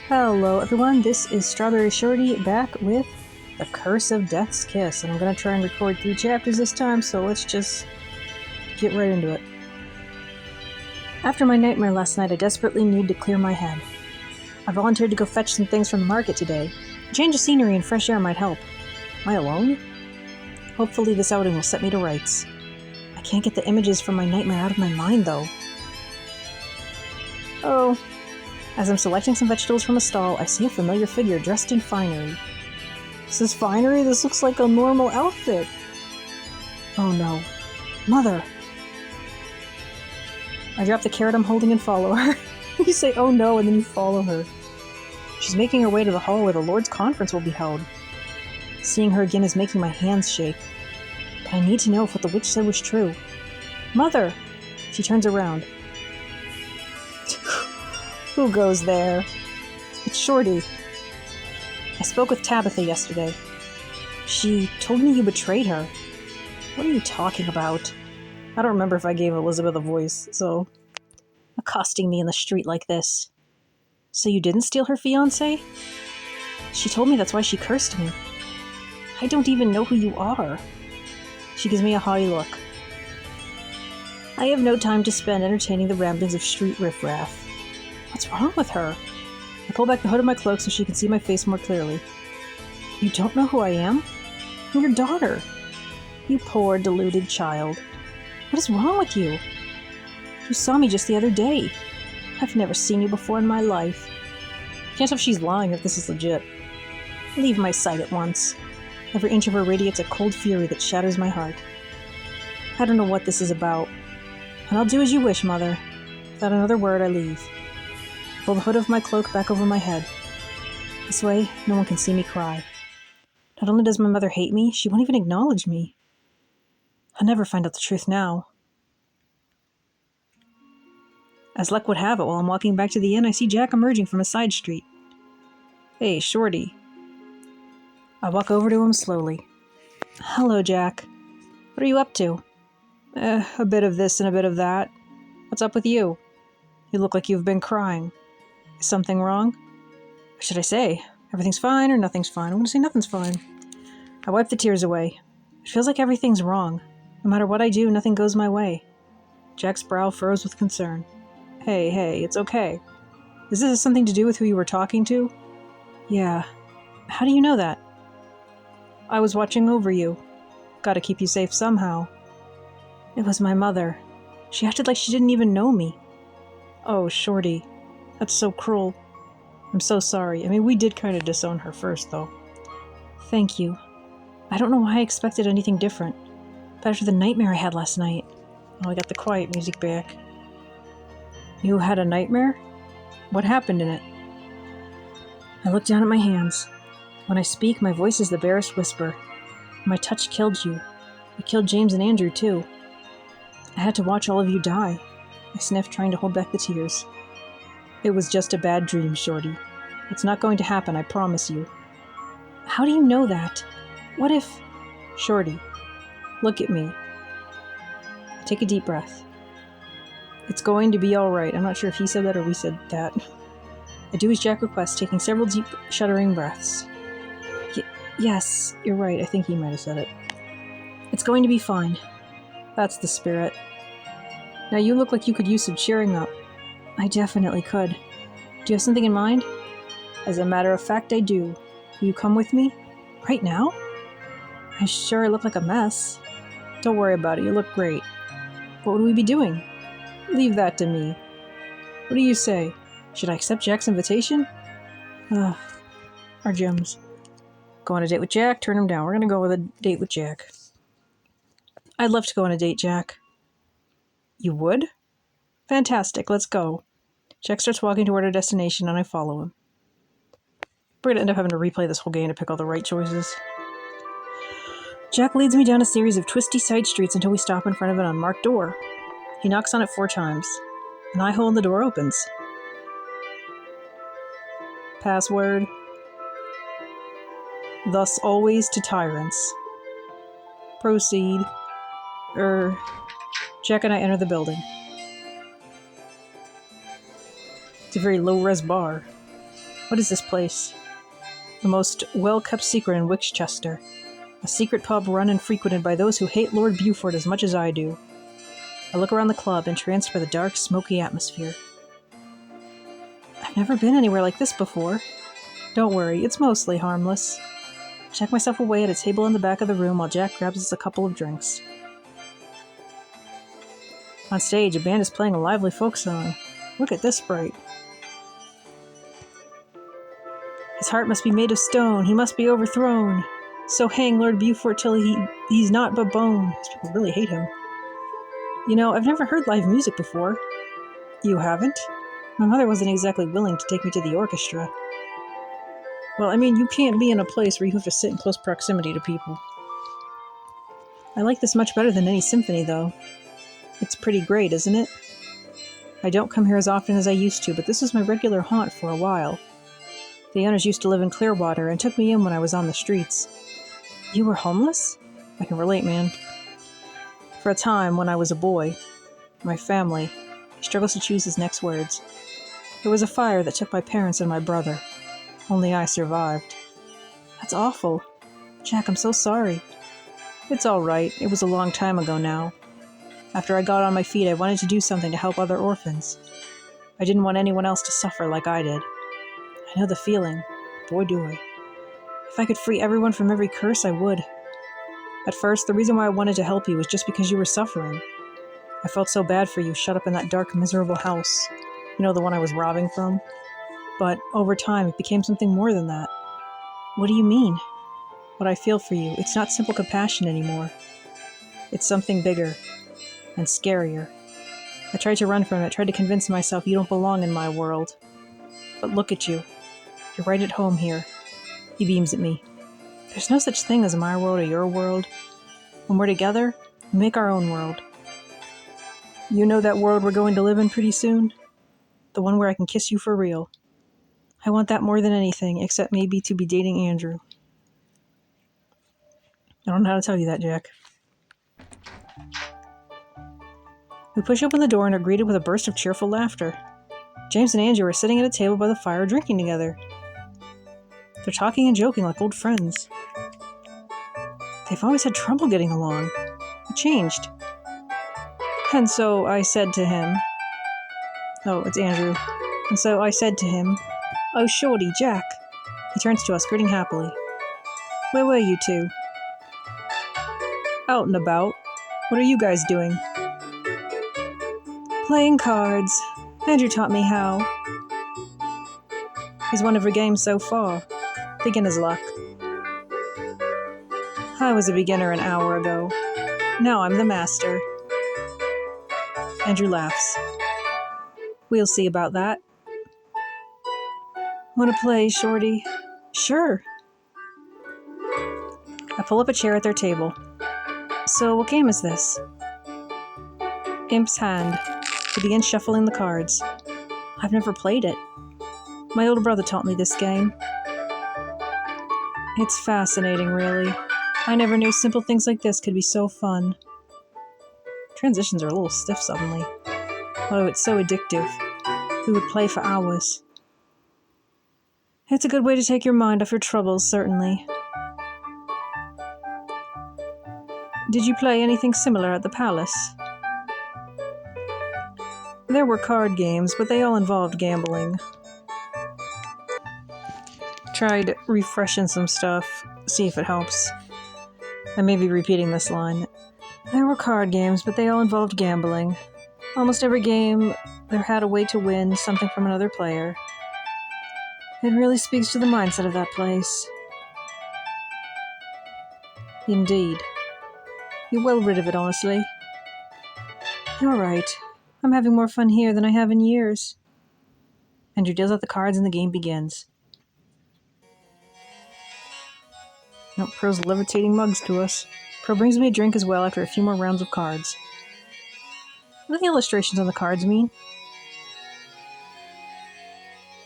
Hello everyone, this is StrawberryShorty back with The Curse of Death's Kiss, and I'm going to try and record 3 chapters this time, so let's just get right into it. After my nightmare last night, I desperately need to clear my head. I volunteered to go fetch some things from the market today. A change of scenery and fresh air might help. Am I alone? Hopefully this outing will set me to rights. I can't get the images from my nightmare out of my mind, though. Oh. As I'm selecting some vegetables from a stall, I see a familiar figure dressed in finery. This is finery? This looks like a normal outfit. Oh no. Mother! I drop the carrot I'm holding and follow her. You say, oh no, and then you follow her. She's making her way to the hall where the Lord's conference will be held. Seeing her again is making my hands shake. But I need to know if what the witch said was true. Mother! She turns around. Who goes there? It's Shorty. I spoke with Tabitha yesterday. She told me you betrayed her. What are you talking about? I don't remember if I gave Elizabeth a voice, so... accosting me in the street like this. So you didn't steal her fiancé? She told me that's why she cursed me. I don't even know who you are. She gives me a haughty look. I have no time to spend entertaining the ramblings of street riffraff. What's wrong with her? I pull back the hood of my cloak so she can see my face more clearly. You don't know who I am? I'm your daughter. You poor, deluded child. What is wrong with you? You saw me just the other day. I've never seen you before in my life. Can't tell if she's lying or if this is legit. Leave my sight at once. Every inch of her radiates a cold fury that shatters my heart. I don't know what this is about. And I'll do as you wish, Mother. Without another word, I leave. Pull the hood of my cloak back over my head. This way, no one can see me cry. Not only does my mother hate me, she won't even acknowledge me. I'll never find out the truth now. As luck would have it, while I'm walking back to the inn, I see Jack emerging from a side street. Hey, Shorty. I walk over to him slowly. Hello, Jack. What are you up to? A bit of this and a bit of that. What's up with you? You look like you've been crying. Is something wrong? What should I say? Everything's fine or nothing's fine? I'm going to say nothing's fine. I wipe the tears away. It feels like everything's wrong. No matter what I do, nothing goes my way. Jack's brow furrows with concern. Hey, it's okay. Is this something to do with who you were talking to? Yeah. How do you know that? I was watching over you. Gotta keep you safe somehow. It was my mother. She acted like she didn't even know me. Oh, Shorty. That's so cruel. I'm so sorry. I mean, we did kind of disown her first, though. Thank you. I don't know why I expected anything different. But after the nightmare I had last night... Oh, I got the quiet music back. You had a nightmare? What happened in it? I look down at my hands. When I speak, my voice is the barest whisper. My touch killed you. It killed James and Andrew, too. I had to watch all of you die. I sniffed, trying to hold back the tears. It was just a bad dream, Shorty. It's not going to happen, I promise you. How do you know that? What if... Shorty, look at me. I take a deep breath. It's going to be alright. I'm not sure if he said that or we said that. I do as Jack requests, taking several deep, shuddering breaths. Yes, you're right. I think he might have said it. It's going to be fine. That's the spirit. Now you look like you could use some cheering up. I definitely could. Do you have something in mind? As a matter of fact, I do. Will you come with me? Right now? I sure look like a mess. Don't worry about it, you look great. What would we be doing? Leave that to me. What do you say? Should I accept Jack's invitation? Our gems. Go on a date with Jack, turn him down. We're gonna go with a date with Jack. I'd love to go on a date, Jack. You would? Fantastic, let's go. Jack starts walking toward our destination, and I follow him. We're going to end up having to replay this whole game to pick all the right choices. Jack leads me down a series of twisty side streets until we stop in front of an unmarked door. He knocks on it 4 times. An eye hole in the door opens. Password. Thus always to tyrants. Proceed. Jack and I enter the building. It's a very low-res bar. What is this place? The most well-kept secret in Wickchester. A secret pub run and frequented by those who hate Lord Beaufort as much as I do. I look around the club, entranced by the dark, smoky atmosphere. I've never been anywhere like this before. Don't worry, it's mostly harmless. I check myself away at a table in the back of the room while Jack grabs us a couple of drinks. On stage, a band is playing a lively folk song. Look at this sprite. His heart must be made of stone, he must be overthrown. So hang Lord Beaufort till he's not but bone. These people really hate him. You know, I've never heard live music before. You haven't? My mother wasn't exactly willing to take me to the orchestra. Well, I mean, you can't be in a place where you have to sit in close proximity to people. I like this much better than any symphony, though. It's pretty great, isn't it? I don't come here as often as I used to, but this was my regular haunt for a while. The owners used to live in Clearwater and took me in when I was on the streets. You were homeless? I can relate, man. For a time, when I was a boy, my family, he struggles to choose his next words. There was a fire that took my parents and my brother. Only I survived. That's awful. Jack, I'm so sorry. It's all right. It was a long time ago now. After I got on my feet, I wanted to do something to help other orphans. I didn't want anyone else to suffer like I did. I know the feeling. Boy, do I. If I could free everyone from every curse, I would. At first, the reason why I wanted to help you was just because you were suffering. I felt so bad for you, shut up in that dark, miserable house. You know, the one I was robbing from? But over time, it became something more than that. What do you mean? What I feel for you, it's not simple compassion anymore. It's something bigger and scarier. I tried to run from it, tried to convince myself you don't belong in my world. But look at you. You're right at home here. He beams at me. There's no such thing as my world or your world. When we're together, we make our own world. You know that world we're going to live in pretty soon? The one where I can kiss you for real. I want that more than anything, except maybe to be dating Andrew. I don't know how to tell you that, Jack. We push open the door and are greeted with a burst of cheerful laughter. James and Andrew are sitting at a table by the fire drinking together. They're talking and joking like old friends. They've always had trouble getting along. What changed? And so I said to him... Oh, it's Andrew. And so I said to him, "Oh, Shorty, Jack." He turns to us, grinning happily. "Where were you two?" "Out and about. What are you guys doing?" "Playing cards. Andrew taught me how." "He's won every game so far. Beginner's luck." "I was a beginner an hour ago. Now I'm the master." Andrew laughs. "We'll see about that." "Want to play, Shorty?" "Sure." I pull up a chair at their table. "So what game is this?" "Imp's Hand." He begins shuffling the cards. I've never played it. My older brother taught me this game. It's fascinating, really. I never knew simple things like this could be so fun. Transitions are a little stiff suddenly. Oh, it's so addictive. We would play for hours. It's a good way to take your mind off your troubles, certainly. Did you play anything similar at the palace? There were card games, but they all involved gambling. Tried refreshing some stuff, see if it helps. I may be repeating this line. There were card games, but they all involved gambling. Almost every game, there had a way to win something from another player. It really speaks to the mindset of that place. Indeed. You're well rid of it, honestly. You're right. I'm having more fun here than I have in years. Andrew deals out the cards and the game begins. Nope, Pearl's levitating mugs to us. Pearl brings me a drink as well after a few more rounds of cards. What do the illustrations on the cards mean?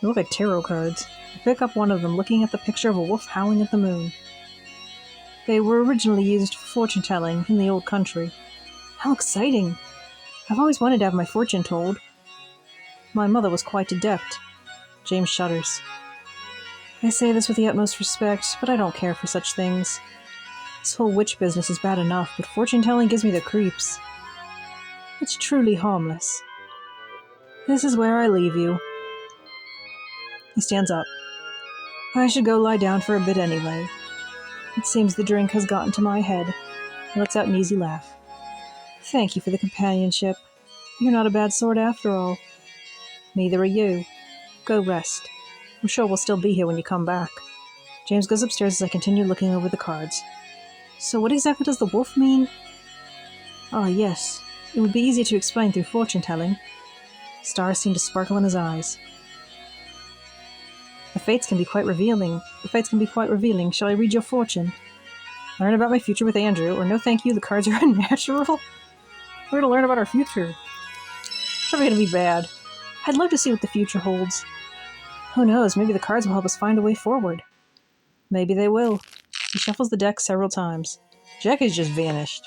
They look like tarot cards. I pick up one of them, looking at the picture of a wolf howling at the moon. They were originally used for fortune-telling in the old country. How exciting! I've always wanted to have my fortune told. My mother was quite adept. James shudders. I say this with the utmost respect, but I don't care for such things. This whole witch business is bad enough, but fortune-telling gives me the creeps. It's truly harmless. This is where I leave you. He stands up. I should go lie down for a bit anyway. It seems the drink has gotten to my head. He lets out an easy laugh. Thank you for the companionship. You're not a bad sort after all. Neither are you. Go rest. I'm sure we'll still be here when you come back. James goes upstairs as I continue looking over the cards. So what exactly does the wolf mean? Ah, yes. It would be easier to explain through fortune-telling. Stars seem to sparkle in his eyes. The fates can be quite revealing. Shall I read your fortune? Learn about my future with Andrew, or no thank you, the cards are unnatural? We're gonna learn about our future. It's probably gonna be bad. I'd love to see what the future holds. Who knows, maybe the cards will help us find a way forward. Maybe they will. He shuffles the deck several times. Jack has just vanished.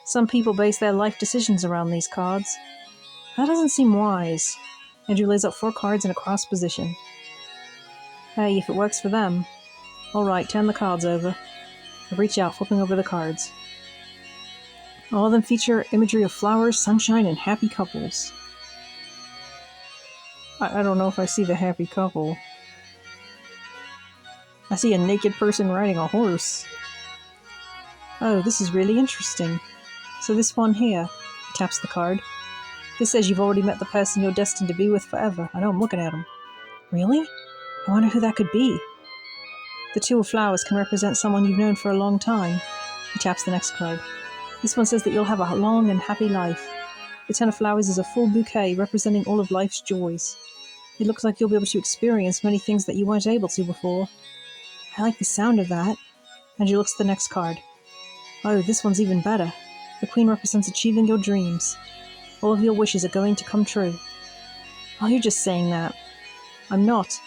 Some people base their life decisions around these cards. That doesn't seem wise. Andrew lays out 4 cards in a cross position. Hey, if it works for them. Alright, turn the cards over. I reach out, flipping over the cards. All of them feature imagery of flowers, sunshine, and happy couples. I don't know if I see the happy couple. I see a naked person riding a horse. Oh, this is really interesting. So this one here, he taps the card. This says you've already met the person you're destined to be with forever. I know, I'm looking at him. Really? I wonder who that could be. The 2 of flowers can represent someone you've known for a long time. He taps the next card. This one says that you'll have a long and happy life. The 10 of flowers is a full bouquet representing all of life's joys. It looks like you'll be able to experience many things that you weren't able to before. I like the sound of that. Andrew looks at the next card. Oh, this one's even better. The Queen represents achieving your dreams. All of your wishes are going to come true. Oh, you're just saying that. I'm not.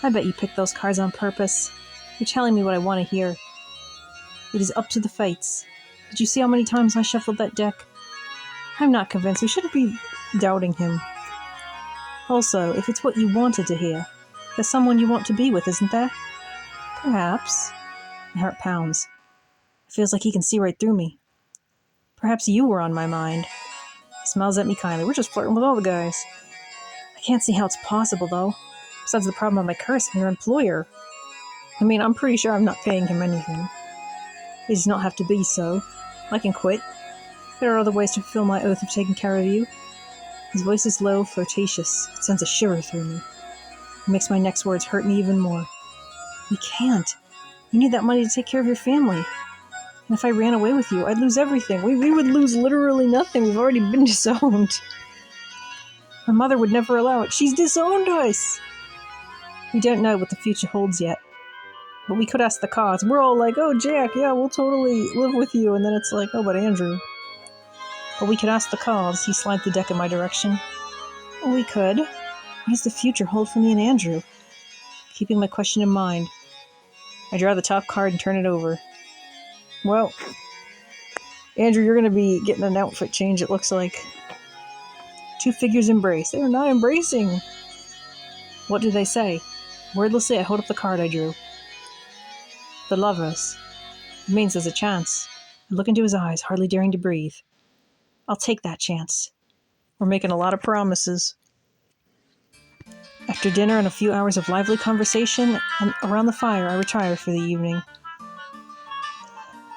I bet you picked those cards on purpose. You're telling me what I want to hear. It is up to the fates. Did you see how many times I shuffled that deck? I'm not convinced. We shouldn't be doubting him. Also, if it's what you wanted to hear, there's someone you want to be with, isn't there? Perhaps. My heart pounds. It feels like he can see right through me. Perhaps you were on my mind. He smiles at me kindly. We're just flirting with all the guys. I can't see how it's possible, though. Besides the problem of my curse and your employer. I mean, I'm pretty sure I'm not paying him anything. It does not have to be so. I can quit. There are other ways to fulfill my oath of taking care of you. His voice is low, flirtatious. It sends a shiver through me. It makes my next words hurt me even more. We can't. You need that money to take care of your family. And if I ran away with you, I'd lose everything. We would lose literally nothing. We've already been disowned. My mother would never allow it. She's disowned us. We don't know what the future holds yet. But we could ask the cards. We're all like, oh, Jack, yeah, we'll totally live with you. And then it's like, oh, but Andrew. But we could ask the cards. He slides the deck in my direction. We could. What does the future hold for me and Andrew? Keeping my question in mind, I draw the top card and turn it over. Well, Andrew, you're going to be getting an outfit change, it looks like. 2 figures embrace. They are not embracing. What do they say? Wordlessly, I hold up the card I drew. The lovers. It means there's a chance. I look into his eyes, hardly daring to breathe. I'll take that chance. We're making a lot of promises. After dinner and a few hours of lively conversation and around the fire, I retire for the evening.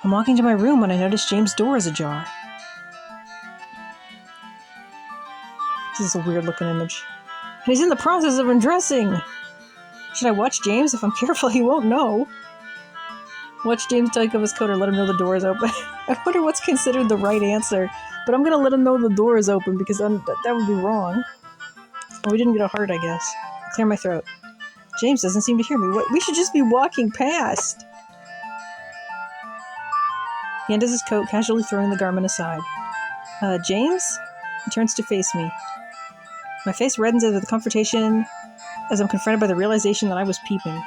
I'm walking to my room when I notice James' door is ajar. This is a weird-looking image. And he's in the process of undressing! Should I watch James? If I'm careful, he won't know. Watch James take off his coat or let him know the door is open. I wonder what's considered the right answer. But I'm gonna let him know the door is open because that would be wrong. Well, we didn't get a heart, I guess. I clear my throat. James doesn't seem to hear me. What? We should just be walking past. He unddoes his coat, casually throwing the garment aside. James? He turns to face me. My face reddens over the confrontation as I'm confronted by the realization that I was peeping.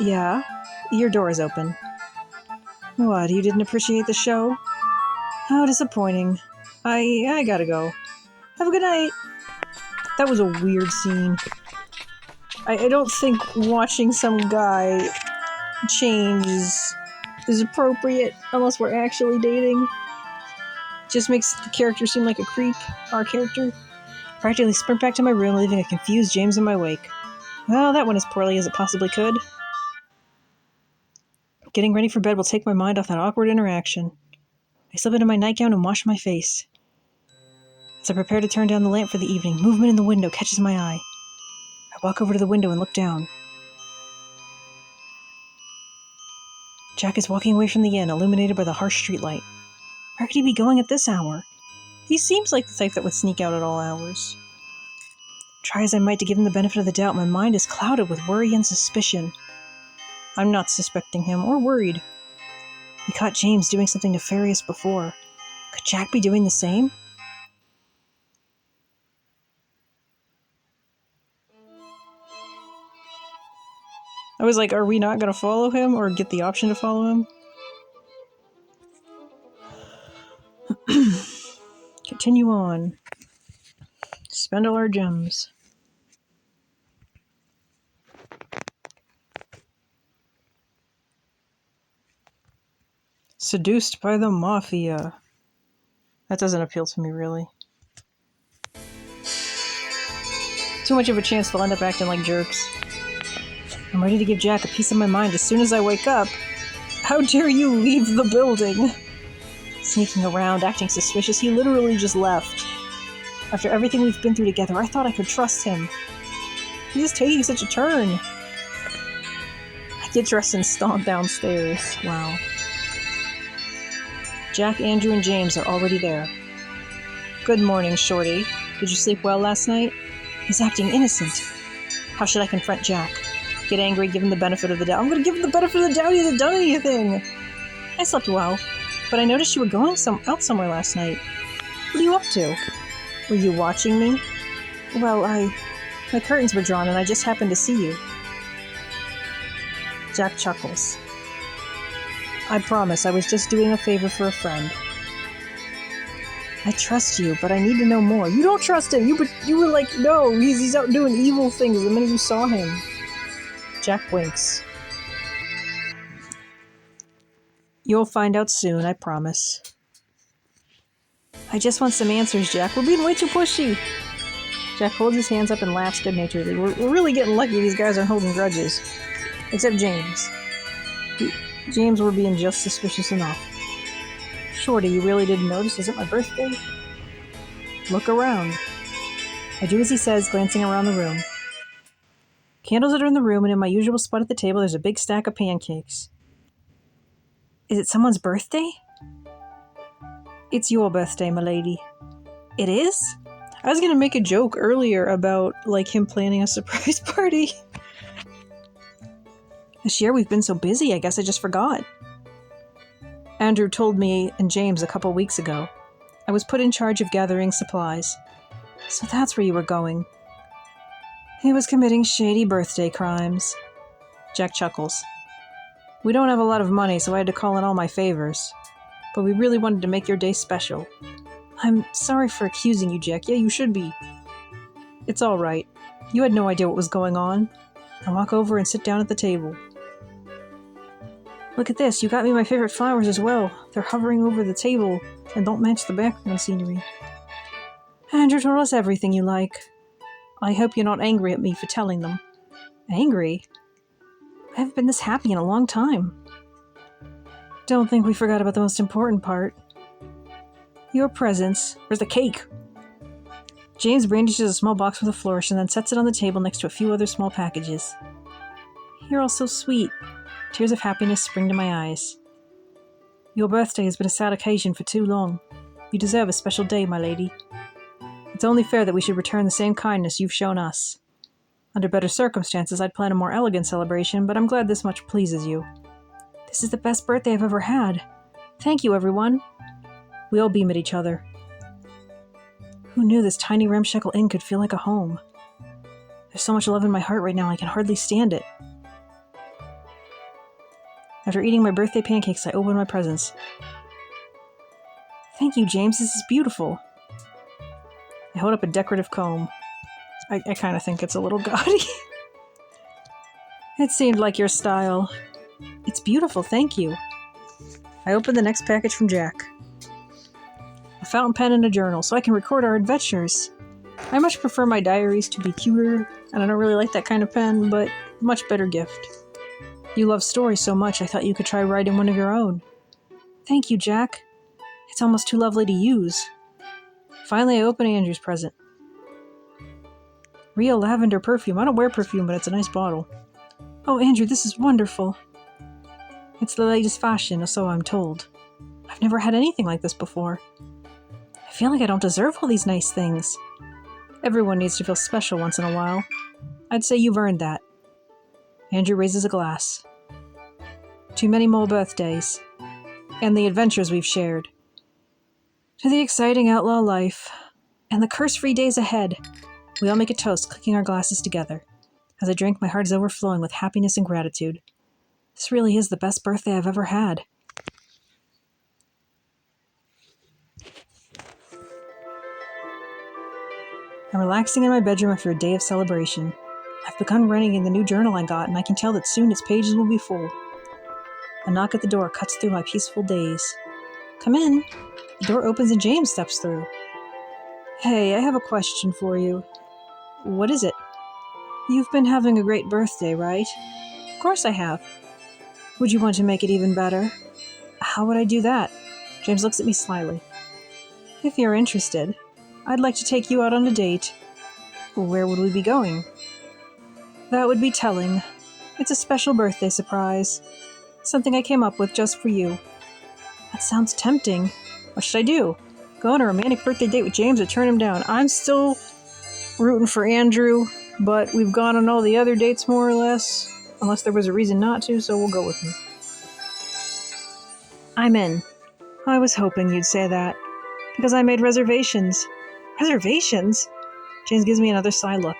Yeah? Your door is open. What, you didn't appreciate the show? How disappointing. I gotta go. Have a good night. That was a weird scene. I don't think watching some guy change is appropriate unless we're actually dating. Just makes the character seem like a creep, our character. Practically sprint back to my room, leaving a confused James in my wake. Well, that went as poorly as it possibly could. Getting ready for bed will take my mind off that awkward interaction. I slip into my nightgown and wash my face. As I prepare to turn down the lamp for the evening, movement in the window catches my eye. I walk over to the window and look down. Jack is walking away from the inn, illuminated by the harsh streetlight. Where could he be going at this hour? He seems like the type that would sneak out at all hours. Try as I might to give him the benefit of the doubt, my mind is clouded with worry and suspicion. I'm not suspecting him or worried. We caught James doing something nefarious before. Could Jack be doing the same? I was like, are we not going to follow him or get the option to follow him? Continue on. Spend all our gems. Seduced by the mafia. That doesn't appeal to me, really. Too much of a chance they'll end up acting like jerks. I'm ready to give Jack a piece of my mind as soon as I wake up. How dare you leave the building? Sneaking around, acting suspicious, he literally just left. After everything we've been through together, I thought I could trust him. He's just taking such a turn. I get dressed and stomp downstairs. Wow. Jack, Andrew, and James are already there. Good morning, Shorty. Did you sleep well last night? He's acting innocent. How should I confront Jack? Get angry, give him the benefit of the doubt. I'm gonna give him the benefit of the doubt, he hasn't done anything! I slept well, but I noticed you were going out somewhere last night. What are you up to? Were you watching me? Well, my curtains were drawn and I just happened to see you. Jack chuckles. I promise, I was just doing a favor for a friend. I trust you, but I need to know more. You don't trust him! You were like, no, he's out doing evil things the minute you saw him. Jack winks. You'll find out soon, I promise. I just want some answers, Jack. We're being way too pushy. Jack holds his hands up and laughs good-naturedly. We're really getting lucky these guys aren't holding grudges. Except James. James were being just suspicious enough. Shorty, you really didn't notice? Is it my birthday? Look around. I do as he says, glancing around the room. Candles are in the room, and in my usual spot at the table, there's a big stack of pancakes. Is it someone's birthday? It's your birthday, my lady. It is? I was gonna make a joke earlier about, like, him planning a surprise party. This year we've been so busy, I guess I just forgot. Andrew told me and James a couple weeks ago. I was put in charge of gathering supplies. So that's where you were going. He was committing shady birthday crimes. Jack chuckles. We don't have a lot of money, so I had to call in all my favors. But we really wanted to make your day special. I'm sorry for accusing you, Jack. Yeah, you should be. It's all right. You had no idea what was going on. I walk over and sit down at the table. Look at this. You got me my favorite flowers as well. They're hovering over the table and don't match the background scenery. Andrew told us everything you like. I hope you're not angry at me for telling them. Angry? I haven't been this happy in a long time. Don't think we forgot about the most important part. Your presents. Where's the cake? James brandishes a small box with a flourish and then sets it on the table next to a few other small packages. You're all so sweet. Tears of happiness spring to my eyes. Your birthday has been a sad occasion for too long. You deserve a special day, my lady. It's only fair that we should return the same kindness you've shown us. Under better circumstances, I'd plan a more elegant celebration, but I'm glad this much pleases you. This is the best birthday I've ever had. Thank you, everyone. We all beam at each other. Who knew this tiny ramshackle inn could feel like a home? There's so much love in my heart right now, I can hardly stand it. After eating my birthday pancakes, I open my presents. Thank you, James. This is beautiful. I hold up a decorative comb. I kind of think it's a little gaudy. It seemed like your style. It's beautiful, thank you. I opened the next package from Jack. A fountain pen and a journal, so I can record our adventures. I much prefer my diaries to be cuter, and I don't really like that kind of pen, but much better gift. You love stories so much, I thought you could try writing one of your own. Thank you, Jack. It's almost too lovely to use. Finally, I opened Andrew's present. Real lavender perfume. I don't wear perfume, but it's a nice bottle. Oh, Andrew, this is wonderful. It's the latest fashion, so I'm told. I've never had anything like this before. I feel like I don't deserve all these nice things. Everyone needs to feel special once in a while. I'd say you've earned that. Andrew raises a glass. To many more birthdays, and the adventures we've shared. To the exciting outlaw life, and the curse-free days ahead. We all make a toast, clicking our glasses together. As I drink, my heart is overflowing with happiness and gratitude. This really is the best birthday I've ever had. I'm relaxing in my bedroom after a day of celebration. I've begun writing in the new journal I got, and I can tell that soon its pages will be full. A knock at the door cuts through my peaceful days. Come in. The door opens and James steps through. Hey, I have a question for you. What is it? You've been having a great birthday, right? Of course I have. Would you want to make it even better? How would I do that? James looks at me slyly. If you're interested, I'd like to take you out on a date. Where would we be going? That would be telling. It's a special birthday surprise. Something I came up with just for you. That sounds tempting. What should I do? Go on a romantic birthday date with James or turn him down? I'm still rooting for Andrew, but we've gone on all the other dates more or less. Unless there was a reason not to, so we'll go with him. I'm in. I was hoping you'd say that. Because I made reservations. Reservations? James gives me another sly look.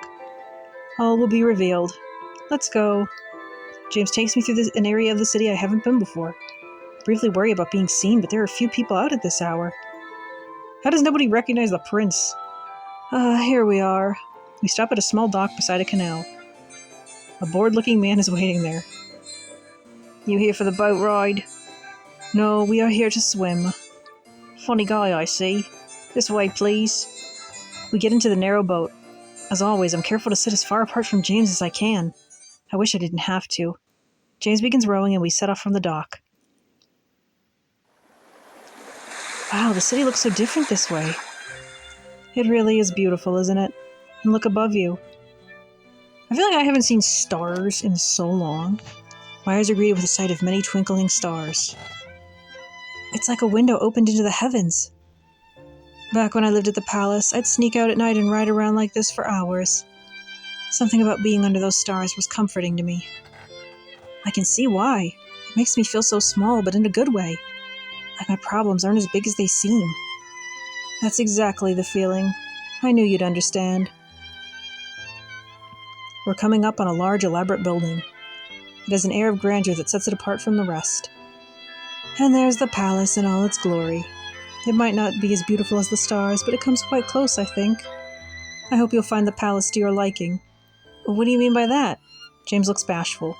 All will be revealed. Let's go. James takes me through an area of the city I haven't been before. I briefly worry about being seen, but there are few people out at this hour. How does nobody recognize the prince? Here we are. We stop at a small dock beside a canal. A bored-looking man is waiting there. You here for the boat ride? No, we are here to swim. Funny guy, I see. This way, please. We get into the narrow boat. As always, I'm careful to sit as far apart from James as I can. I wish I didn't have to. James begins rowing and we set off from the dock. Wow, the city looks so different this way. It really is beautiful, isn't it? And look above you. I feel like I haven't seen stars in so long. My eyes are greeted with the sight of many twinkling stars. It's like a window opened into the heavens. Back when I lived at the palace, I'd sneak out at night and ride around like this for hours. Something about being under those stars was comforting to me. I can see why. It makes me feel so small, but in a good way. Like my problems aren't as big as they seem. That's exactly the feeling. I knew you'd understand. We're coming up on a large, elaborate building. It has an air of grandeur that sets it apart from the rest. And there's the palace in all its glory. It might not be as beautiful as the stars, but it comes quite close, I think. I hope you'll find the palace to your liking. What do you mean by that? James looks bashful.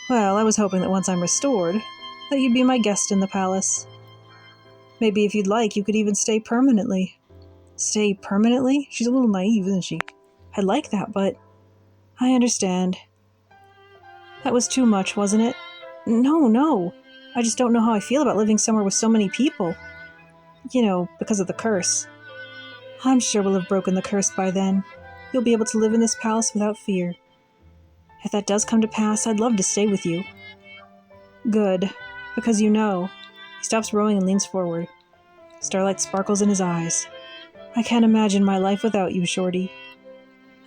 Well, I was hoping that once I'm restored, that you'd be my guest in the palace. Maybe if you'd like, you could even stay permanently. Stay permanently? She's a little naive, isn't she? I'd like that, but I understand. That was too much, wasn't it? No. I just don't know how I feel about living somewhere with so many people. You know, because of the curse. I'm sure we'll have broken the curse by then. You'll be able to live in this palace without fear. If that does come to pass, I'd love to stay with you. Good, because you know. He stops rowing and leans forward. Starlight sparkles in his eyes. I can't imagine my life without you, Shorty.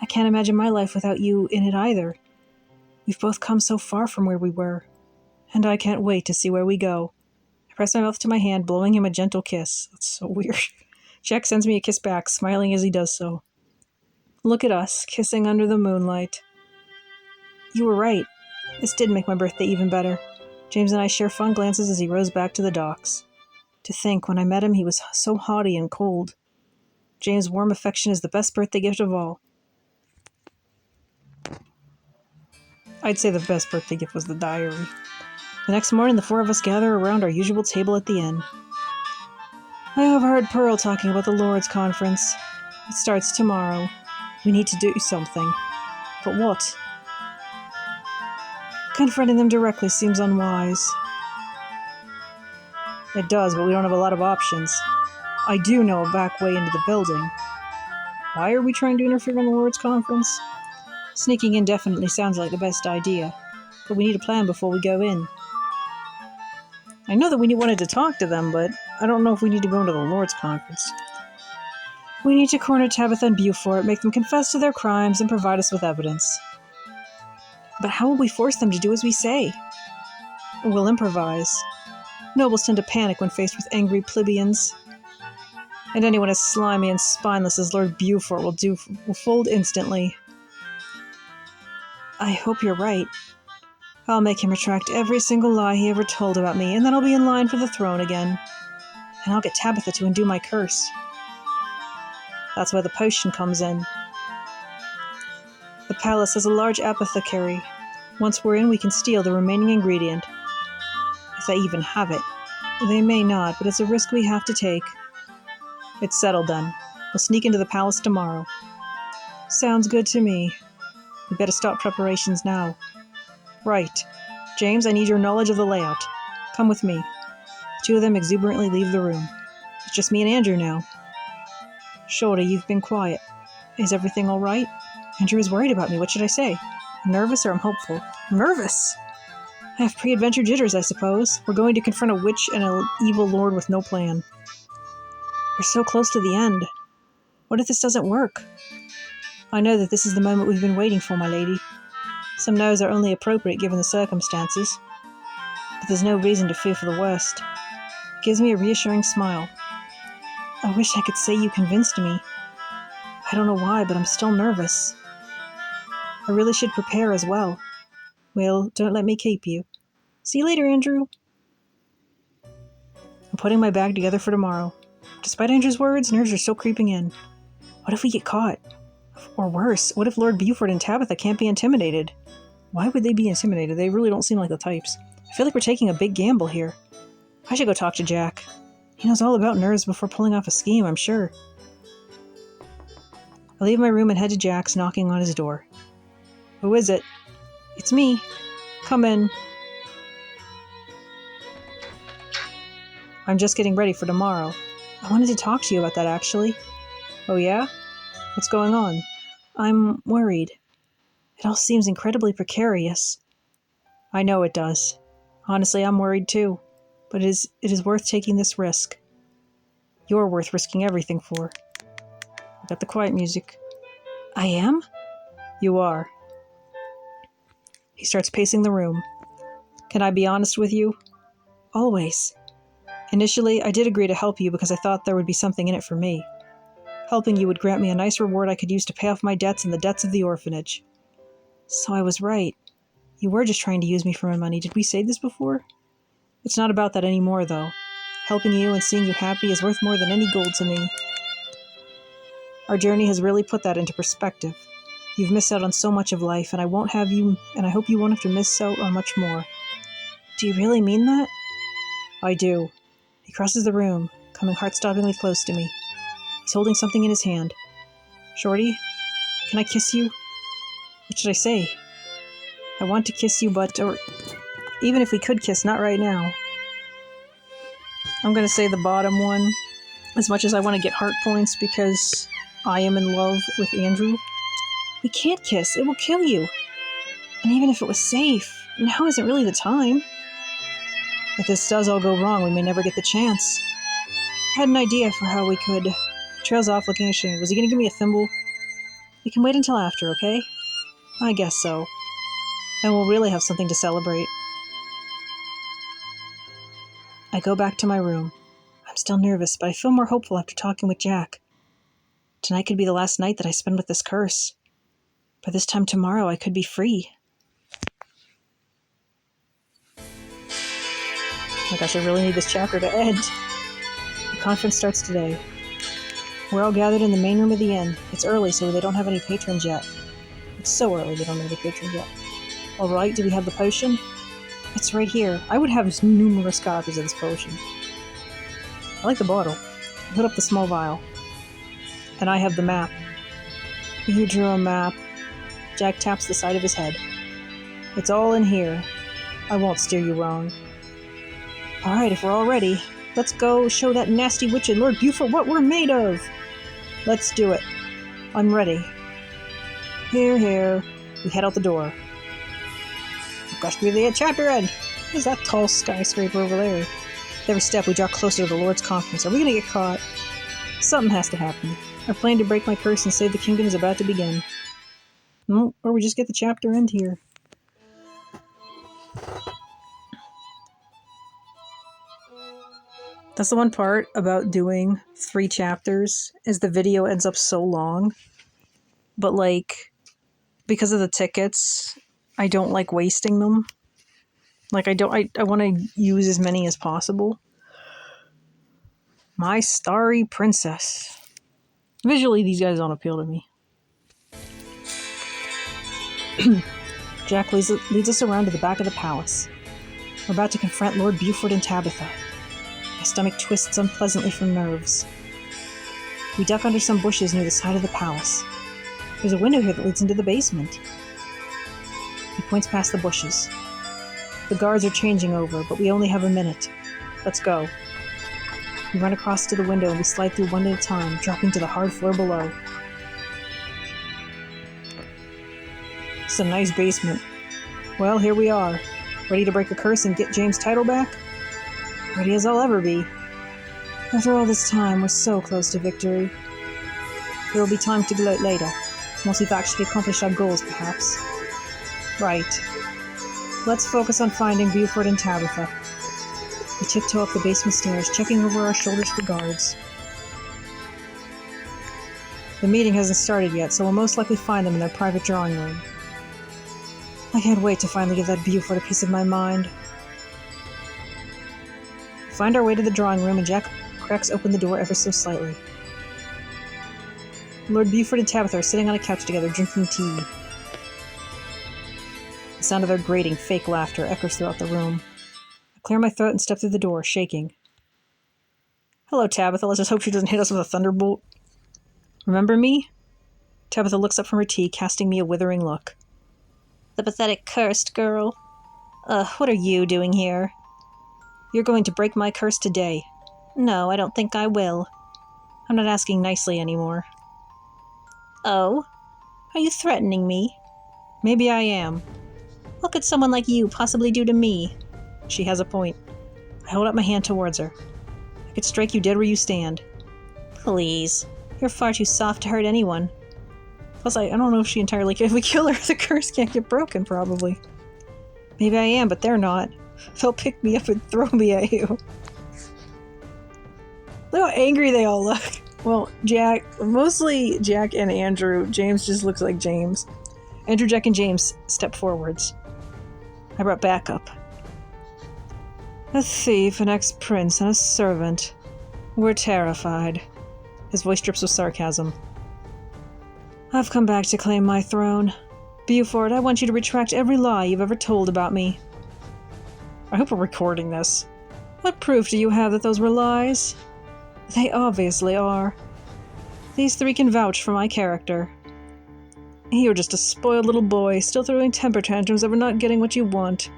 I can't imagine my life without you in it either. We've both come so far from where we were. And I can't wait to see where we go. I press my mouth to my hand, blowing him a gentle kiss. That's so weird. Jack sends me a kiss back, smiling as he does so. Look at us, kissing under the moonlight. You were right. This did make my birthday even better. James and I share fun glances as he rows back to the docks. To think, when I met him, he was so haughty and cold. James' warm affection is the best birthday gift of all. I'd say the best birthday gift was the diary. The next morning, the four of us gather around our usual table at the inn. I overheard Pearl talking about the Lord's Conference. It starts tomorrow. We need to do something. But what? Confronting them directly seems unwise. It does, but we don't have a lot of options. I do know a back way into the building. Why are we trying to interfere in the Lord's Conference? Sneaking in definitely sounds like the best idea, but we need a plan before we go in. I know that we wanted to talk to them, but I don't know if we need to go into the Lord's Conference. We need to corner Tabitha and Beaufort, make them confess to their crimes, and provide us with evidence. But how will we force them to do as we say? We'll improvise. Nobles tend to panic when faced with angry plebeians. And anyone as slimy and spineless as Lord Beaufort will fold instantly. I hope you're right. I'll make him retract every single lie he ever told about me, and then I'll be in line for the throne again. And I'll get Tabitha to undo my curse. That's where the potion comes in. The palace has a large apothecary. Once we're in, we can steal the remaining ingredient. If they even have it. They may not, but it's a risk we have to take. It's settled then. We'll sneak into the palace tomorrow. Sounds good to me. We better start preparations now. Right. James, I need your knowledge of the layout. Come with me. The two of them exuberantly leave the room. It's just me and Andrew now. Shorty, you've been quiet. Is everything all right? Andrew is worried about me. What should I say? I'm nervous or I'm hopeful? Nervous? I have pre-adventure jitters, I suppose. We're going to confront a witch and an evil lord with no plan. We're so close to the end. What if this doesn't work? I know that this is the moment we've been waiting for, my lady. Some no's are only appropriate given the circumstances. But there's no reason to fear for the worst. It gives me a reassuring smile. I wish I could say you convinced me. I don't know why, but I'm still nervous. I really should prepare as well. Well, don't let me keep you. See you later, Andrew. I'm putting my bag together for tomorrow. Despite Andrew's words, nerves are still creeping in. What if we get caught? Or worse, what if Lord Beaufort and Tabitha can't be intimidated? Why would they be intimidated? They really don't seem like the types. I feel like we're taking a big gamble here. I should go talk to Jack. He knows all about nerves before pulling off a scheme, I'm sure. I leave my room and head to Jack's, knocking on his door. Who is it? It's me. Come in. I'm just getting ready for tomorrow. I wanted to talk to you about that, actually. Oh yeah? What's going on? I'm worried. It all seems incredibly precarious. I know it does. Honestly, I'm worried too. But it is worth taking this risk. You're worth risking everything for. I got the quiet music. I am? You are. He starts pacing the room. Can I be honest with you? Always. Initially, I did agree to help you because I thought there would be something in it for me. Helping you would grant me a nice reward I could use to pay off my debts and the debts of the orphanage. So I was right. You were just trying to use me for my money. Did we say this before? It's not about that anymore, though. Helping you and seeing you happy is worth more than any gold to me. Our journey has really put that into perspective. You've missed out on so much of life, and I hope you won't have to miss out on much more. Do you really mean that? I do. He crosses the room, coming heart-stoppingly close to me. He's holding something in his hand. Shorty, can I kiss you? What should I say? I want to kiss you, or even if we could kiss, not right now. I'm going to say the bottom one, as much as I want to get heart points because I am in love with Andrew. We can't kiss. It will kill you. And even if it was safe, now isn't really the time. If this does all go wrong, we may never get the chance. I had an idea for how we could... Trails off looking ashamed. Was he going to give me a thimble? We can wait until after, okay? I guess so. Then we'll really have something to celebrate. I go back to my room. I'm still nervous, but I feel more hopeful after talking with Jack. Tonight could be the last night that I spend with this curse. By this time tomorrow, I could be free. Oh my gosh, I really need this chapter to end. The conference starts today. We're all gathered in the main room of the inn. It's early, so they don't have any patrons yet. It's so early they don't have any patrons yet. Alright, do we have the potion? It's right here. I would have numerous copies of this potion. I like the bottle. Put up the small vial. And I have the map. You drew a map. Jack taps the side of his head. It's all in here. I won't steer you wrong. Alright, if we're all ready, let's go show that nasty witch and Lord Buford what we're made of! Let's do it. I'm ready. Here, here. We head out the door. Gosh, be the chapter end! There's that tall skyscraper over there. With every step, we draw closer to the Lord's conference. Are we gonna get caught? Something has to happen. Our plan to break my curse and save the kingdom is about to begin. Or we just get the chapter end here. That's the one part about doing 3 chapters, is the video ends up so long. But, like, because of the tickets, I don't like wasting them. Like, I want to use as many as possible. My Starry Princess. Visually, these guys don't appeal to me. Jack leads us around to the back of the palace. We're about to confront Lord Buford and Tabitha. My stomach twists unpleasantly from nerves. We duck under some bushes near the side of the palace. There's a window here that leads into the basement. He points past the bushes. The guards are changing over, but we only have a minute. Let's go. We run across to the window and we slide through one at a time, dropping to the hard floor below. It's a nice basement. Well, here we are. Ready to break a curse and get James' title back? Ready as I'll ever be. After all this time, we're so close to victory. There will be time to gloat later, once we've actually accomplished our goals, perhaps. Right. Let's focus on finding Buford and Tabitha. We tiptoe up the basement stairs, checking over our shoulders for guards. The meeting hasn't started yet, so we'll most likely find them in their private drawing room. I can't wait to finally give that Buford a piece of my mind. We find our way to the drawing room, and Jack cracks open the door ever so slightly. Lord Buford and Tabitha are sitting on a couch together, drinking tea. The sound of their grating, fake laughter echoes throughout the room. I clear my throat and step through the door, shaking. Hello, Tabitha. Let's just hope she doesn't hit us with a thunderbolt. Remember me? Tabitha looks up from her tea, casting me a withering look. The pathetic cursed girl. What are you doing here? You're going to break my curse today. No, I don't think I will. I'm not asking nicely anymore. Oh? Are you threatening me? Maybe I am. What could someone like you possibly do to me? She has a point. I hold up my hand towards her. I could strike you dead where you stand. Please. You're far too soft to hurt anyone. Plus, I don't know if she entirely can. If we kill her, the curse can't get broken, probably. Maybe I am, but they're not. They'll pick me up and throw me at you. Look how angry they all look. Well, mostly Jack and Andrew. James just looks like James. Andrew, Jack, and James step forwards. I brought backup. A thief, an ex-prince, and a servant. We're terrified. His voice drips with sarcasm. I've come back to claim my throne. Buford, I want you to retract every lie you've ever told about me. I hope we're recording this. What proof do you have that those were lies? They obviously are. These 3 can vouch for my character. You're just a spoiled little boy, still throwing temper tantrums over not getting what you want.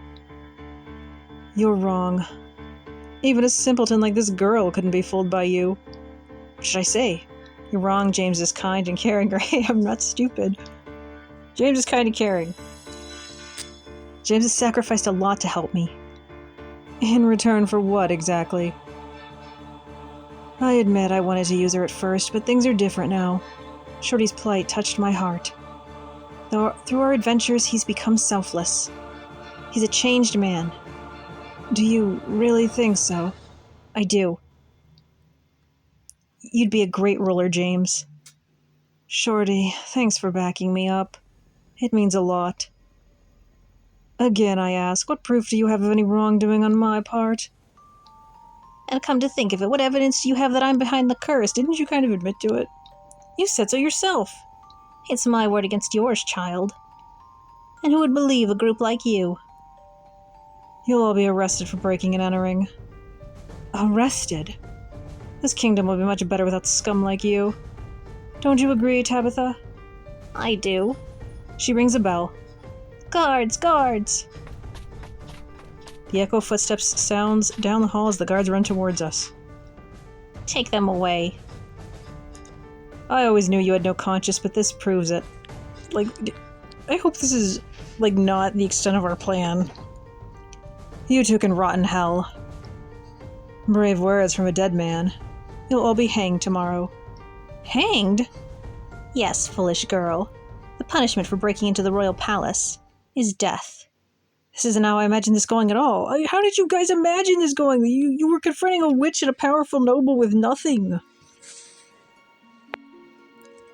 You're wrong. Even a simpleton like this girl couldn't be fooled by you. What should I say? You're wrong, James is kind and caring, right? I'm not stupid. James is kind and caring. James has sacrificed a lot to help me. In return for what, exactly? I admit I wanted to use her at first, but things are different now. Shorty's plight touched my heart. Through our adventures, he's become selfless. He's a changed man. Do you really think so? I do. You'd be a great ruler, James. Shorty, thanks for backing me up. It means a lot. Again, I ask, what proof do you have of any wrongdoing on my part? And come to think of it, what evidence do you have that I'm behind the curse? Didn't you kind of admit to it? You said so yourself. It's my word against yours, child. And who would believe a group like you? You'll all be arrested for breaking and entering. Arrested? This kingdom will be much better without scum like you. Don't you agree, Tabitha? I do. She rings a bell. Guards! Guards! The echo of footsteps sounds down the hall as the guards run towards us. Take them away. I always knew you had no conscience, but this proves it. I hope this is, not the extent of our plan. You two can rot in hell. Brave words from a dead man. You'll all be hanged tomorrow. Hanged? Yes, foolish girl. The punishment for breaking into the royal palace is death. This isn't how I imagined this going at all. How did you guys imagine this going? You were confronting a witch and a powerful noble with nothing.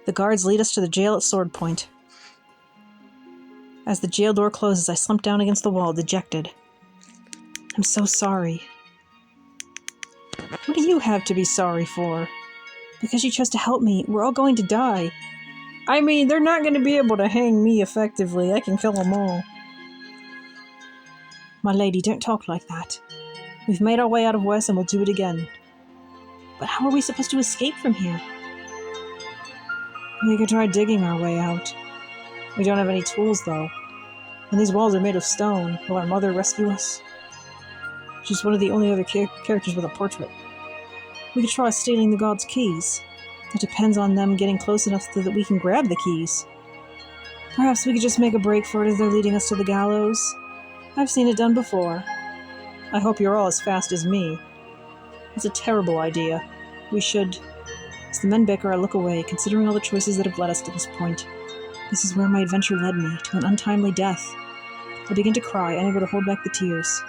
The guards lead us to the jail at Sword Point. As the jail door closes, I slump down against the wall, dejected. I'm so sorry. What do you have to be sorry for? Because you chose to help me, we're all going to die. I mean, they're not going to be able to hang me effectively. I can kill them all. My lady, don't talk like that. We've made our way out of West and we'll do it again. But how are we supposed to escape from here? We could try digging our way out. We don't have any tools, though. And these walls are made of stone. Will our mother rescue us? She's one of the only other characters with a portrait. We could try stealing the gods' keys. It depends on them getting close enough so that we can grab the keys. Perhaps we could just make a break for it as they're leading us to the gallows. I've seen it done before. I hope you're all as fast as me. It's a terrible idea. We should... As the men bicker, I look away, considering all the choices that have led us to this point. This is where my adventure led me, to an untimely death. I begin to cry, unable to hold back the tears.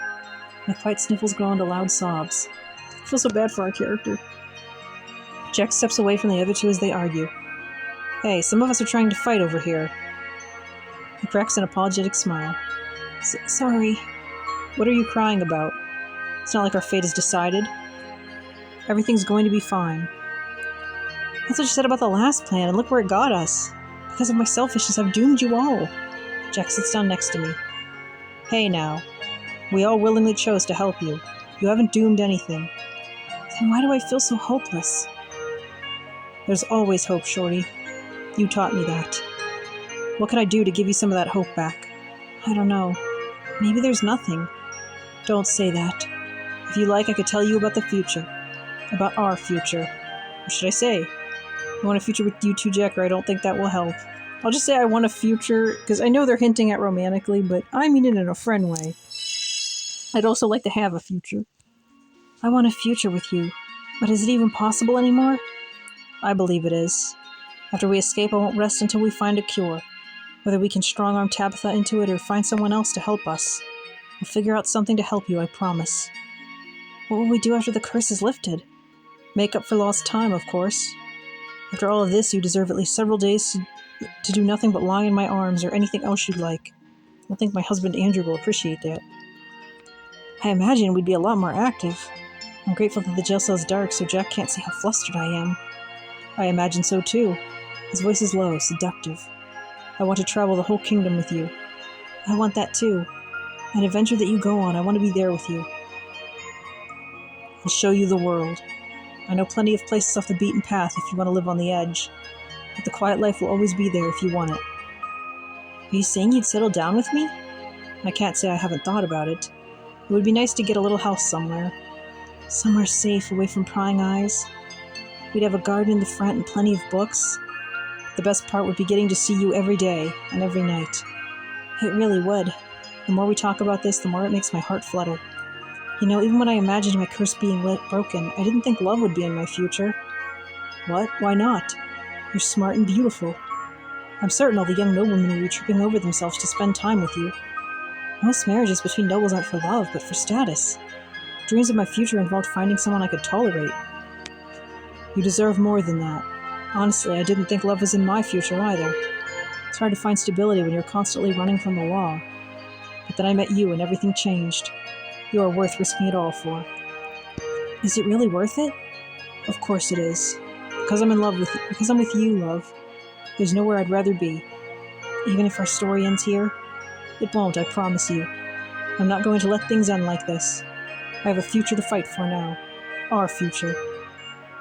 My quiet sniffles grow into loud sobs. I feel so bad for our character. Jack steps away from the other two as they argue. Hey, some of us are trying to fight over here. He cracks an apologetic smile. Sorry. What are you crying about? It's not like our fate is decided. Everything's going to be fine. That's what you said about the last plan, and look where it got us. Because of my selfishness, I've doomed you all. Jack sits down next to me. Hey now. We all willingly chose to help you. You haven't doomed anything. Then why do I feel so hopeless? There's always hope, Shorty. You taught me that. What can I do to give you some of that hope back? I don't know. Maybe there's nothing. Don't say that. If you like, I could tell you about the future. About our future. What should I say? I want a future with you two, Jack, or I don't think that will help. I'll just say I want a future, because I know they're hinting at romantically, but I mean it in a friend way. I'd also like to have a future. I want a future with you. But is it even possible anymore? I believe it is. After we escape, I won't rest until we find a cure. Whether we can strong-arm Tabitha into it or find someone else to help us. We'll figure out something to help you, I promise. What will we do after the curse is lifted? Make up for lost time, of course. After all of this, you deserve at least several days to do nothing but lie in my arms or anything else you'd like. I don't think my husband Andrew will appreciate that. I imagine we'd be a lot more active. I'm grateful that the jail cell's dark so Jack can't see how flustered I am. I imagine so too. His voice is low, seductive. I want to travel the whole kingdom with you. I want that too. An adventure that you go on, I want to be there with you. I'll show you the world. I know plenty of places off the beaten path if you want to live on the edge. But the quiet life will always be there if you want it. Are you saying you'd settle down with me? I can't say I haven't thought about it. It would be nice to get a little house somewhere. Somewhere safe, away from prying eyes. We'd have a garden in the front and plenty of books. The best part would be getting to see you every day and every night. It really would. The more we talk about this, the more it makes my heart flutter. You know, even when I imagined my curse being broken, I didn't think love would be in my future. What? Why not? You're smart and beautiful. I'm certain all the young noblemen will be tripping over themselves to spend time with you. Most marriages between nobles aren't for love, but for status. Dreams of my future involved finding someone I could tolerate. You deserve more than that. Honestly, I didn't think love was in my future either. It's hard to find stability when you're constantly running from the law. But then I met you and everything changed. You are worth risking it all for. Is it really worth it? Of course it is. Because I'm in love with you. Because I'm with you, love. There's nowhere I'd rather be. Even if our story ends here, It won't, I promise you. I'm not going to let things end like this. I have a future to fight for now. Our future.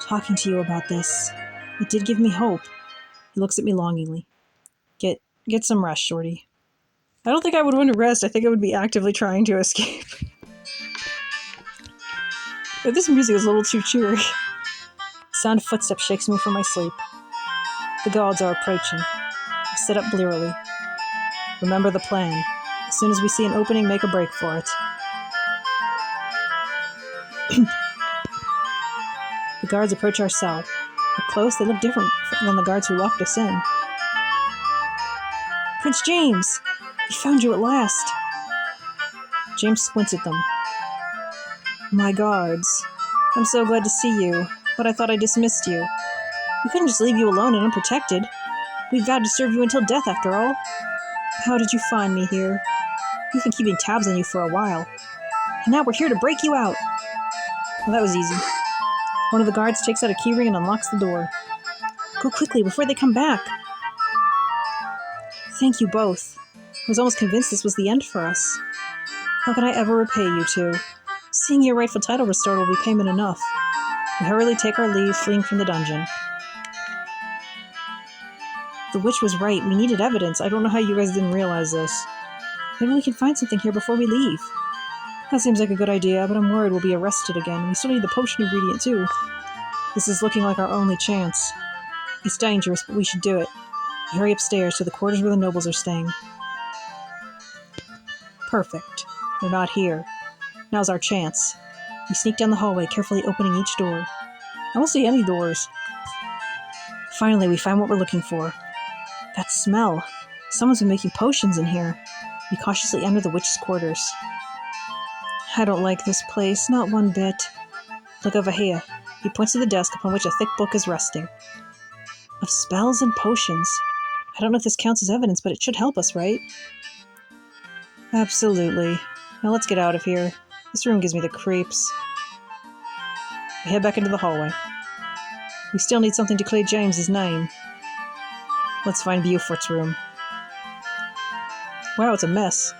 Talking to you about this, it did give me hope. He looks at me longingly. Get some rest, Shorty. I don't think I would want to rest. I think I would be actively trying to escape. But this music is a little too cheery. The sound of footsteps shakes me from my sleep. The gods are approaching. I sit up blearily. Remember the plan. As soon as we see an opening, make a break for it. The guards approach our cell. Up close, they look different than the guards who locked us in. Prince James! We found you at last! James squints at them. My guards. I'm so glad to see you, but I thought I dismissed you. We couldn't just leave you alone and unprotected. We vowed to serve you until death, after all. How did you find me here? We've been keeping tabs on you for a while. And now we're here to break you out. Well, that was easy. One of the guards takes out a keyring and unlocks the door. Go quickly, before they come back. Thank you both. I was almost convinced this was the end for us. How can I ever repay you two? Seeing your rightful title restored will be payment enough. We hurriedly take our leave, fleeing from the dungeon. The witch was right. We needed evidence. I don't know how you guys didn't realize this. Maybe we can find something here before we leave. That seems like a good idea, but I'm worried we'll be arrested again. We still need the potion ingredient, too. This is looking like our only chance. It's dangerous, but we should do it. We hurry upstairs to the quarters where the nobles are staying. Perfect. They're not here. Now's our chance. We sneak down the hallway, carefully opening each door. I don't see any doors. Finally, we find what we're looking for. That smell. Someone's been making potions in here. We cautiously enter the witch's quarters. I don't like this place, not one bit. Look over here. He points to the desk upon which a thick book is resting. Of spells and potions. I don't know if this counts as evidence, but it should help us, right? Absolutely. Now let's get out of here. This room gives me the creeps. We head back into the hallway. We still need something to clear James's name. Let's find Beaufort's room. Wow, it's a mess.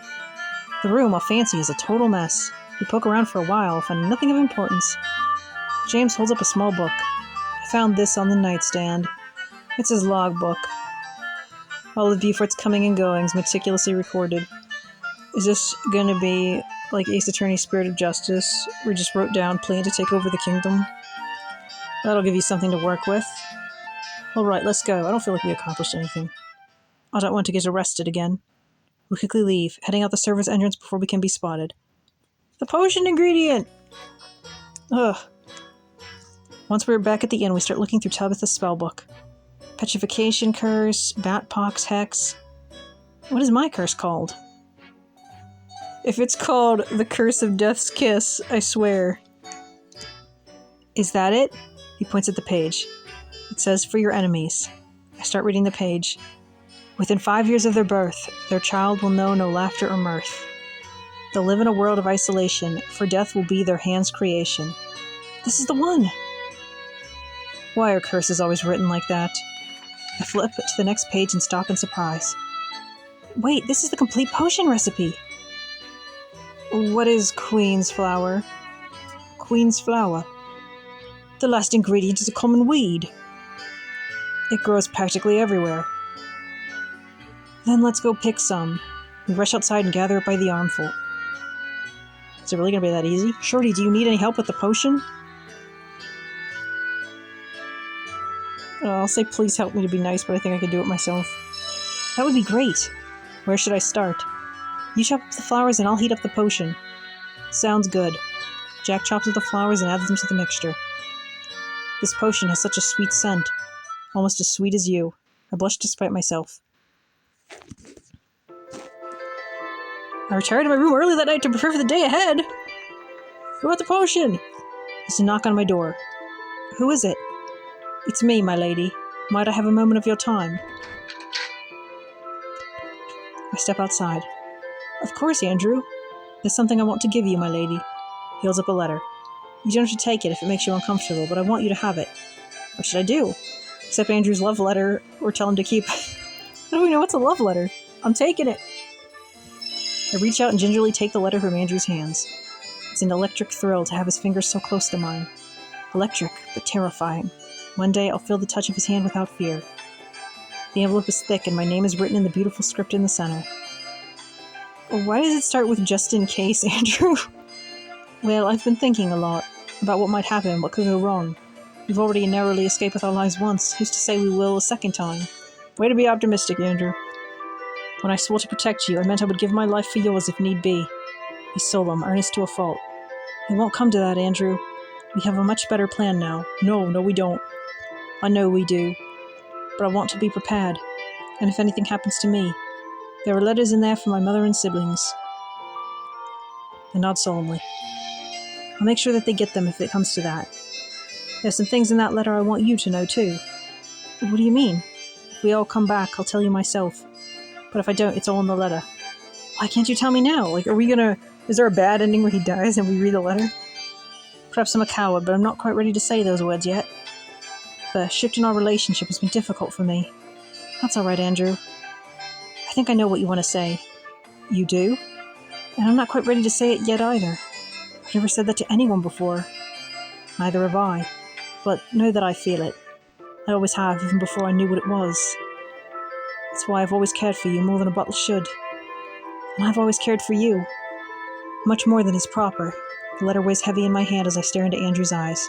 The room, while fancy, is a total mess. We poke around for a while, finding nothing of importance. James holds up a small book. I found this on the nightstand. It's his logbook. All of Beaufort's coming and goings, meticulously recorded. Is this gonna be like Ace Attorney's Spirit of Justice? We just wrote down, plan to take over the kingdom. That'll give you something to work with. Alright, let's go. I don't feel like we accomplished anything. I don't want to get arrested again. We quickly leave, heading out the servants' entrance before we can be spotted. The potion ingredient! Ugh. Once we're back at the inn, we start looking through Tabitha's spellbook. Petrification curse, bat pox hex. What is my curse called? If it's called the Curse of Death's Kiss, I swear. Is that it? He points at the page. It says, for your enemies. I start reading the page. Within 5 years of their birth, their child will know no laughter or mirth. They'll live in a world of isolation, for death will be their hands' creation. This is the one! Why are curses always written like that? I flip to the next page and stop in surprise. Wait, this is the complete potion recipe! What is Queen's flower? Queen's flower. The last ingredient is a common weed. It grows practically everywhere. Then let's go pick some. We rush outside and gather it by the armful. Is it really going to be that easy? Shorty, do you need any help with the potion? I'll say please help me to be nice, but I think I can do it myself. That would be great. Where should I start? You chop up the flowers and I'll heat up the potion. Sounds good. Jack chops up the flowers and adds them to the mixture. This potion has such a sweet scent. Almost as sweet as you. I blush despite myself. I retired to my room early that night to prepare for the day ahead. Who want the potion? There's a knock on my door. Who is it? It's me, my lady. Might I have a moment of your time? I step outside. Of course, Andrew. There's something I want to give you, my lady. He holds up a letter. You don't have to take it if it makes you uncomfortable, but I want you to have it. What should I do? Accept Andrew's love letter, or tell him to keep... How do we know it's a love letter? I'm taking it. I reach out and gingerly take the letter from Andrew's hands. It's an electric thrill to have his fingers so close to mine. Electric, but terrifying. One day I'll feel the touch of his hand without fear. The envelope is thick and my name is written in the beautiful script in the center. Why does it start with just in case, Andrew? Well, I've been thinking a lot about what might happen, what could go wrong. We've already narrowly escaped with our lives once. Who's to say we will a second time? Way to be optimistic, Andrew. When I swore to protect you, I meant I would give my life for yours if need be. He's solemn, earnest to a fault. It won't come to that, Andrew. We have a much better plan now. No, we don't. I know we do. But I want to be prepared. And if anything happens to me, there are letters in there for my mother and siblings. I nod solemnly. I'll make sure that they get them if it comes to that. There's some things in that letter I want you to know, too. What do you mean? If we all come back, I'll tell you myself. But if I don't, it's all in the letter. Why can't you tell me now? Is there a bad ending where he dies and we read the letter? Perhaps I'm a coward, but I'm not quite ready to say those words yet. The shift in our relationship has been difficult for me. That's all right, Andrew. I think I know what you want to say. You do? And I'm not quite ready to say it yet either. I've never said that to anyone before. Neither have I. But know that I feel it. I always have, even before I knew what it was. That's why I've always cared for you more than a bottle should. And I've always cared for you. Much more than is proper. The letter weighs heavy in my hand as I stare into Andrew's eyes.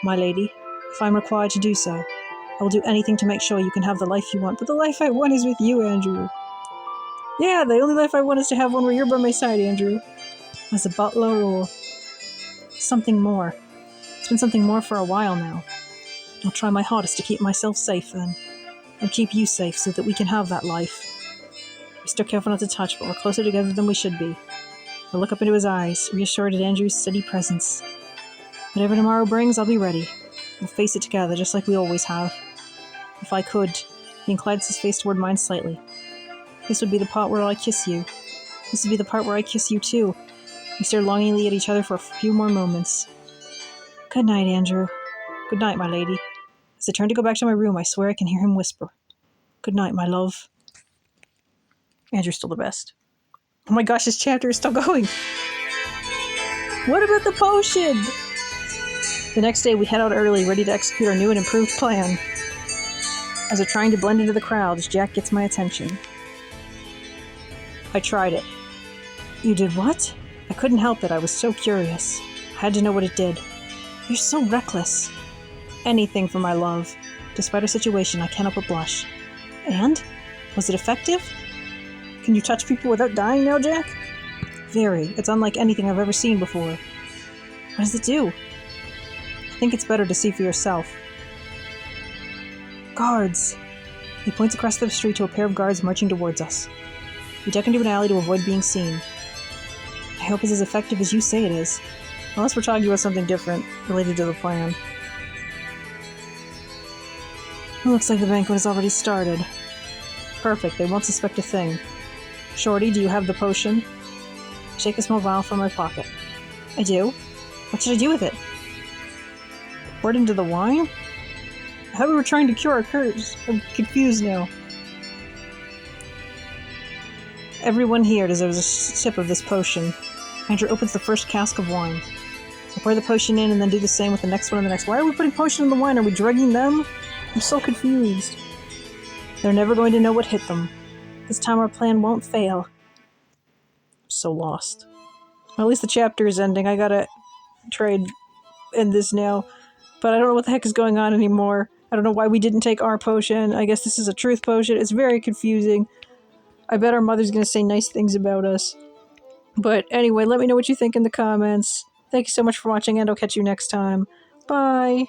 My lady, if I'm required to do so, I will do anything to make sure you can have the life you want. But the life I want is with you, Andrew. Yeah, the only life I want is to have one where you're by my side, Andrew. As a butler or something more. It's been something more for a while now. I'll try my hardest to keep myself safe then. And keep you safe so that we can have that life. We're still careful not to touch, but we're closer together than we should be. I look up into his eyes, reassured at Andrew's steady presence. Whatever tomorrow brings, I'll be ready. We'll face it together, just like we always have. If I could, he inclines his face toward mine slightly. This would be the part where I kiss you. This would be the part where I kiss you too. We stare longingly at each other for a few more moments. Good night, Andrew. Good night, my lady. As I turn to go back to my room, I swear I can hear him whisper. Good night, my love. Andrew's still the best. Oh my gosh, this chapter is still going. What about the potion? The next day, we head out early, ready to execute our new and improved plan. As we're trying to blend into the crowd, Jack gets my attention. I tried it. You did what? I couldn't help it. I was so curious. I had to know what it did. You're so reckless. Anything for my love. Despite our situation, I cannot but blush. And? Was it effective? Can you touch people without dying now, Jack? Very. It's unlike anything I've ever seen before. What does it do? I think it's better to see for yourself. Guards! He points across the street to a pair of guards marching towards us. We duck into an alley to avoid being seen. I hope it's as effective as you say it is. Unless we're talking about something different, related to the plan. It looks like the banquet has already started. Perfect, they won't suspect a thing. Shorty, do you have the potion? I take a small vial from my pocket. I do? What should I do with it? Pour it into the wine? I thought we were trying to cure our curse. I'm confused now. Everyone here deserves a sip of this potion. Andrew opens the first cask of wine. I pour the potion in and then do the same with the next one and the next. Why are we putting potion in the wine? Are we drugging them? I'm so confused. They're never going to know what hit them. This time our plan won't fail. I'm so lost. Well, at least the chapter is ending. I gotta try and end this now. But I don't know what the heck is going on anymore. I don't know why we didn't take our potion. I guess this is a truth potion. It's very confusing. I bet our mother's gonna say nice things about us. But anyway, let me know what you think in the comments. Thank you so much for watching, and I'll catch you next time. Bye!